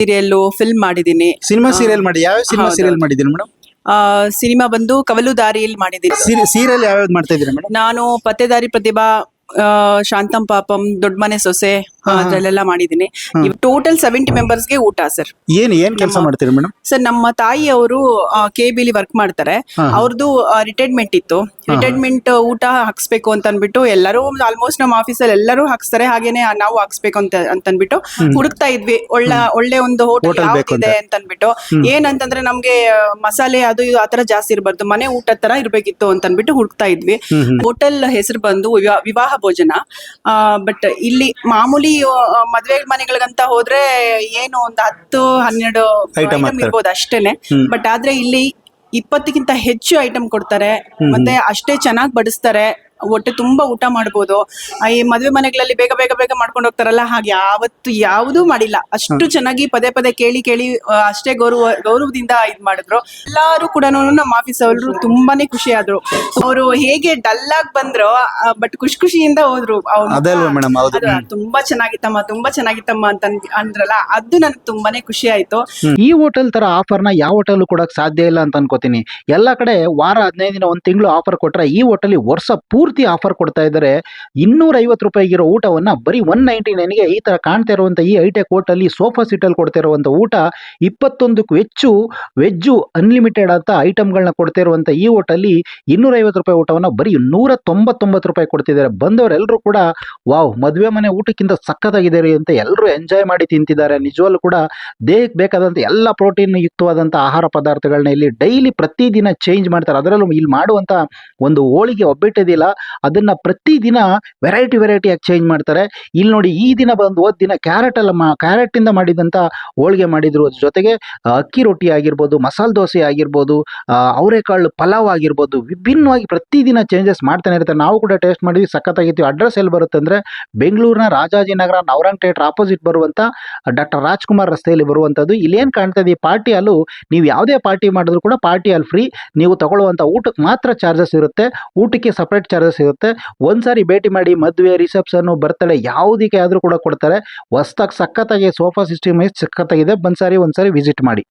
Serial film ಮಾಡಿದ್ದೀನಿ. Cinema serial ಮಾಡಿ ಯಾವ ಸಿನಿಮಾ ಹೌದು, ಸೀರಿಯಲ್ ಹೌದು. ಮಾಡಿದ್ದೀರಿ ಮೇಡಮ್? ಸಿನಿಮಾ ಬಂದು ಕವಲು ದಾರಿಯಲ್ಲಿ ಮಾಡಿದ್ದೀನಿ. ಸೀರಿಯಲ್ ಯಾವ್ಯಾವ್ದು ಮಾಡ್ತಾ ಇದ್ದೀರಿ ಮೇಡಮ್? ನಾನು ಪತ್ತೆದಾರಿ ಪ್ರತಿಭಾ, ಶಾಂತಂ ಪಾಪಂ, ದೊಡ್ಡ ಮನೆ ಸೊಸೆ, ಅದ್ರಲ್ಲೆಲ್ಲ ಮಾಡಿದ್ದೀನಿ. ಟೋಟಲ್ 70 ಮೆಂಬರ್ಸ್ಗೆ ಊಟ ಸರ್. ಏನ್ ಕೆಲಸ ಮಾಡ್ತೀರಿ ಮೇಡಮ್? ಸರ್, ನಮ್ಮ ತಾಯಿ ಅವರು KBಲಿ ವರ್ಕ್ ಮಾಡ್ತಾರೆ. ಅವ್ರದ್ದು ರಿಟೈರ್ಮೆಂಟ್ ಇತ್ತು. ರಿಟೈರ್ಮೆಂಟ್ ಊಟ ಹಾಕ್ಸ್ಬೇಕು ಅಂತ ಅನ್ಬಿಟ್ಟು ಎಲ್ಲರೂ ಆಲ್ಮೋಸ್ಟ್ ನಮ್ಮ ಆಫೀಸಲ್ಲಿ ಎಲ್ಲರೂ ಹಾಕ್ಸ್ತಾರೆ, ಹಾಗೇನೆ ನಾವು ಹಾಕ್ಸ್ಬೇಕು ಅಂತ ಅನ್ಬಿಟ್ಟು ಹುಡುಕ್ತಾ ಇದ್ವಿ. ಒಳ್ಳೆ ಒಂದು ಹೋಟೆಲ್ ಯಾವ್ದಿದೆ ಅಂತ ಅನ್ಬಿಟ್ಟು. ಏನಂತಂದ್ರೆ ನಮ್ಗೆ ಮಸಾಲೆ ಅದು ಇದು ಆತರ ಜಾಸ್ತಿ ಇರಬಾರ್ದು, ಮನೆ ಊಟ ತರ ಇರ್ಬೇಕಿತ್ತು ಅಂತ ಅನ್ಬಿಟ್ಟು ಹುಡುಕ್ತಾ ಇದ್ವಿ. ಹೋಟೆಲ್ ಹೆಸರು ಬಂದು ವಿವಾಹ ಭೋಜನ. ಬಟ್ ಇಲ್ಲಿ ಮಾಮೂಲಿ ಮದ್ವೆ ಮನೆಗಳಿಗಂತ ಹೋದ್ರೆ ಏನು ಒಂದು 10-12 ಐಟಮ್ ಇರ್ಬೋದು ಅಷ್ಟೇನೆ. ಬಟ್ ಆದ್ರೆ ಇಲ್ಲಿ 20ಕ್ಕಿಂತ ಹೆಚ್ಚು ಐಟಮ್ ಕೊಡ್ತಾರೆ, ಮತ್ತೆ ಅಷ್ಟೇ ಚೆನ್ನಾಗಿ ಬಡಿಸ್ತಾರೆ. ಹೊಟ್ಟೆ ತುಂಬಾ ಊಟ ಮಾಡ್ಬೋದು. ಈ ಮದ್ವೆ ಮನೆಗಳಲ್ಲಿ ಬೇಗ ಬೇಗ ಬೇಗ ಮಾಡ್ಕೊಂಡು ಹೋಗ್ತಾರಲ್ಲ, ಹಾಗೆ ಯಾವತ್ತೂ ಮಾಡಿಲ್ಲ. ಅಷ್ಟು ಚೆನ್ನಾಗಿ ಪದೇ ಪದೇ ಕೇಳಿ ಅಷ್ಟೇ ಗೌರವದಿಂದ ಇದ್ ಮಾಡಿದ್ರು. ಎಲ್ಲಾರು ಕೂಡ ನಮ್ಮ ಆಫೀಸ್ ಅವರು ತುಂಬಾನೇ ಖುಷಿ ಆದ್ರು. ಅವರು ಹೇಗೆ ಡಲ್ ಆಗಿ ಬಂದ್ರು, ಬಟ್ ಖುಷಿಯಿಂದ ಹೋದ್ರು. ತುಂಬಾ ಚೆನ್ನಾಗಿತ್ತಮ್ಮ ಅಂತ ಅಂದ್ರಲ್ಲ, ಅದು ನನ್ಗೆ ತುಂಬಾನೇ ಖುಷಿ ಆಯ್ತು. ಈ ಹೋಟೆಲ್ ತರ ಆಫರ್ ನ ಯಾವ ಹೋಟೆಲ್ ಕೊಡಕ್ ಸಾಧ್ಯ ಇಲ್ಲ ಅಂತ ಅನ್ಕೋತೀನಿ. ಎಲ್ಲಾ ಕಡೆ ವಾರ 15 ದಿನ 1 ತಿಂಗಳು ಆಫರ್ ಕೊಟ್ರೆ, ಈ ಹೋಟೆಲ್ ವರ್ಷ ಪೂರ್ತಿ ಆಫರ್ ಕೊಡ್ತಾ ಇದ್ದಾರೆ. 250 ರೂಪಾಯಿಗಿರೋ ಊಟವನ್ನ ಬರೀ 199ಗೆ ಈ ತರ ಕಾಣ್ತಾ ಇರುವಂತ ಈ ಹೈಟೆಕ್ ಹೋಟೆಲ್ ಸೋಫಾ ಸೀಟ್ ಅಲ್ಲಿ ಕೊಡ್ತಾ ಇರುವಂತ ಊಟ 21ಕ್ಕೂ ಹೆಚ್ಚು ವೆಜ್ ಅನ್ಲಿಮಿಟೆಡ್ ಅಂತ ಐಟಮ್ಗಳನ್ನ ಕೊಡ್ತಾ ಇರುವಂತ ಈ ಹೋಟೆಲ್ 250 ರೂಪಾಯಿ ಊಟವನ್ನ ಬರೀ 199 ರೂಪಾಯಿ ಕೊಡ್ತಿದ್ದಾರೆ. ಬಂದವರೆಲ್ಲರೂ ಕೂಡ ವಾವ್, ಮದುವೆ ಮನೆ ಊಟಕ್ಕಿಂತ ಸಖತ್ತಾಗಿದೆ ರೀ ಅಂತ ಎಲ್ಲರೂ ಎಂಜಾಯ್ ಮಾಡಿ ತಿಂತಿದ್ದಾರೆ. ನಿಜವಾಗ್ಲೂ ಕೂಡ ದೇಹಕ್ಕೆ ಬೇಕಾದಂತ ಎಲ್ಲ ಪ್ರೋಟೀನ್ ಯುಕ್ತವಾದಂತ ಆಹಾರ ಪದಾರ್ಥಗಳನ್ನ ಇಲ್ಲಿ ಡೈಲಿ ಪ್ರತಿದಿನ ಚೇಂಜ್ ಮಾಡ್ತಾರೆ. ಅದರಲ್ಲೂ ಇಲ್ಲಿ ಮಾಡುವಂತ ಒಂದು ಹೋಳಿಗೆ ಒಬ್ಬಿಟ್ಟಿದಿಲ್ಲ, ಅದನ್ನ ಪ್ರತಿದಿನ ವೆರೈಟಿಯಾಗಿ ಚೇಂಜ್ ಮಾಡ್ತಾರೆ. ಇಲ್ಲಿ ನೋಡಿ, ಈ ದಿನ ಬಂದು ಹೋದ ದಿನ ಕ್ಯಾರೆಟ್ ಇಂದ ಮಾಡಿದಂತ ಹೋಳಿಗೆ ಮಾಡಿದ್ರು. ಜೊತೆಗೆ ಅಕ್ಕಿ ರೊಟ್ಟಿ ಆಗಿರ್ಬೋದು, ಮಸಾಲೆ ದೋಸೆ ಆಗಿರ್ಬೋದು, ಅವರೆಕಾಳು ಪಲಾವ್ ಆಗಿರ್ಬೋದು, ವಿಭಿನ್ನವಾಗಿ ಪ್ರತಿದಿನ ಚೇಂಜಸ್ ಮಾಡ್ತಾನೆ ಇರ್ತಾರೆ. ನಾವು ಕೂಡ ಟೇಸ್ಟ್ ಮಾಡಿದ್ವಿ, ಸಖತ್ತಾಗಿತ್ತು. ಅಡ್ರೆಸ್ ಎಲ್ಲಿ ಬರುತ್ತೆ ಅಂದ್ರೆ ಬೆಂಗಳೂರಿನ ರಾಜಾಜಿನಗರ ನವರಂಗ್ ಥಿಯೇಟರ್ ಆಪೋಸಿಟ್ ಬರುವಂತ ಡಾಕ್ಟರ್ ರಾಜ್ಕುಮಾರ್ ರಸ್ತೆಯಲ್ಲಿ ಬರುವಂತದ್ದು. ಇಲ್ಲೇನ್ ಕಾಣ್ತಾ ಇದೆ, ಪಾರ್ಟಿ ಹಾಲು. ನೀವು ಯಾವುದೇ ಪಾರ್ಟಿ ಮಾಡಿದ್ರು ಕೂಡ ಪಾರ್ಟಿ ಹಾಲ್ ಫ್ರೀ. ನೀವು ತಗೊಳ್ಳುವಂತ ಊಟಕ್ಕೆ ಮಾತ್ರ ಚಾರ್ಜಸ್ ಇರುತ್ತೆ, ಊಟಕ್ಕೆ ಸಪರೇಟ್ ಚಾರ್ಜಸ್ ಇರುತ್ತೆ. ಒಂದ್ಸಾರಿ ಭೇಟಿ ಮಾಡಿ. ಮದುವೆ, ರಿಸೆಪ್ಷನ್, ಬರ್ತಡೇ ಯಾವುದಕ್ಕೆ ಆದ್ರೂ ಕೂಡ ಕೊಡ್ತಾರೆ. ಹೊಸದಾಗಿ ಸಖತ್ತಾಗಿ ಸೋಫಾ ಸಿಸ್ಟಮ್ ಸಖತ್ತಾಗಿದೆ. ಒಂದ್ಸಾರಿ ವಿಸಿಟ್ ಮಾಡಿ.